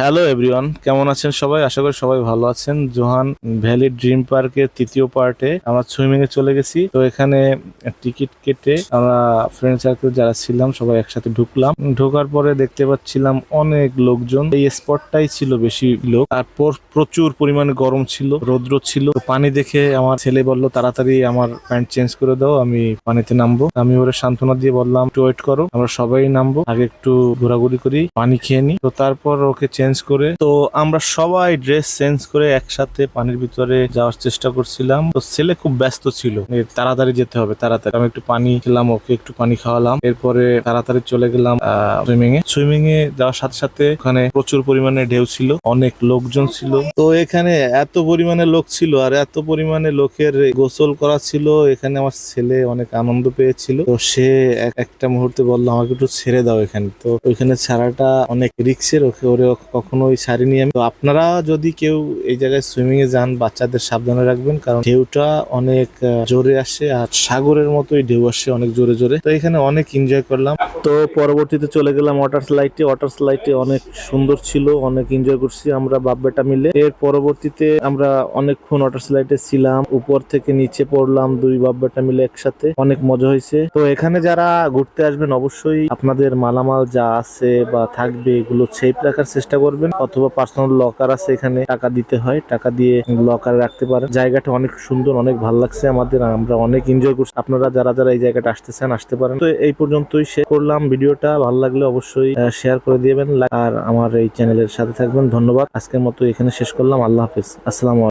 Hello everyone, কেমন আছেন সবাই? আশা করি সবাই ভালো আছেন। জোহান ভ্যালি ড্রিম পার্কের তৃতীয় পার্টে আমরা সুইমিং এ চলে গেছি। তো এখানে টিকিট কেটে আমরা ফ্রেন্ড সার্কেল যারা ছিলাম সবাই একসাথে ঢুকলাম। ঢোকার পরে দেখতে পাচ্ছিলাম অনেক লোকজন। এই স্পটটাই ছিল বেশি লোক, আর প্রচুর পরিমাণে গরম ছিল, রৌদ্র ছিল। তো পানি দেখে আমার ছেলে বলল তাড়াতাড়ি আমার প্যান্ট চেঞ্জ করে দাও, আমি পানিতে নামবো। আমি ওরে সান্ত্বনা দিয়ে বললাম একটু ওয়েট করো, আমরা সবাই নামবো, আগে একটু ঘোরাঘুরি করি, পানি খেয়ে নি। তো তারপর ওকে চেঞ্জ করে তো আমরা সবাই ড্রেস চেঞ্জ করে একসাথে পানির ভিতরে যাওয়ার চেষ্টা করছিলাম। তো ছেলে খুব ব্যস্ত ছিল, তাড়াতাড়ি যেতে হবে, তাড়াতাড়ি। আমি একটু পানি খেলাম, ওকে একটু পানি খাওয়ালাম, এরপরে তাড়াতাড়ি চলে গেলাম সুইমিং এ যাওয়ার সাথে সাথে ওখানে প্রচুর পরিমাণে ঢেউ ছিল, অনেক লোকজন ছিল। তো এখানে এত পরিমাণে লোক ছিল আর এত পরিমাণে লোকের গোসল করা ছিল, এখানে আমার ছেলে অনেক আনন্দ পেয়েছিল। তো সে একটা মুহূর্তে বললো আমাকে একটু ছেড়ে দাও এখানে। তো ওইখানে ছাড়াটা অনেক রিক্সের, ওরে কখনোই ছাড়িনি আমি। তো আপনারা যদি কেউ এই জায়গায় সুইমিং এ যান, বাচ্চাদের সাবধানে রাখবেন, কারণ ঢেউটা অনেক জোরে আসে আর সাগরের মতোই ঢেউ আসে অনেক জোরে জোরে। তো এখানে অনেক এনজয় করলাম। তো পরবর্তীতে চলে গেলাম ওয়াটার স্লাইডে। ওয়াটার স্লাইডে অনেক সুন্দর ছিল, অনেক এনজয় করছি আমরা বাপ বেটা মিলে। এর পরবর্তীতে আমরা অনেকক্ষণ ওয়াটার স্লাইডে ছিলাম, উপর থেকে নিচে পড়লাম দুই বাপ বেটা মিলে একসাথে, অনেক মজা হয়েছে। তো এখানে যারা ঘুরতে আসবেন অবশ্যই আপনাদের মালামাল যা আছে বা থাকবে এগুলো সেফ রাখার চেষ্টা করবেন, অথবা পার্সোনাল লকার আছে, এখানে টাকা দিতে হয়, টাকা দিয়ে লকারে রাখতে পারেন। জায়গাটা অনেক সুন্দর, অনেক ভালো লাগছে আমাদের, আমরা অনেক এনজয় করছি। আপনারা যারা যারা এই জায়গাটা আসতেছেন আসতে পারেন। তো এই পর্যন্তই শেয়ার করলাম ভিডিওটা, ভালো লাগলে অবশ্যই শেয়ার করে দিবেন আর আমার এই চ্যানেলের সাথে থাকবেন। ধন্যবাদ। আজকের মতো এখানে শেষ করলাম। আল্লাহ হাফেজ, আসসালামু আলাইকুম।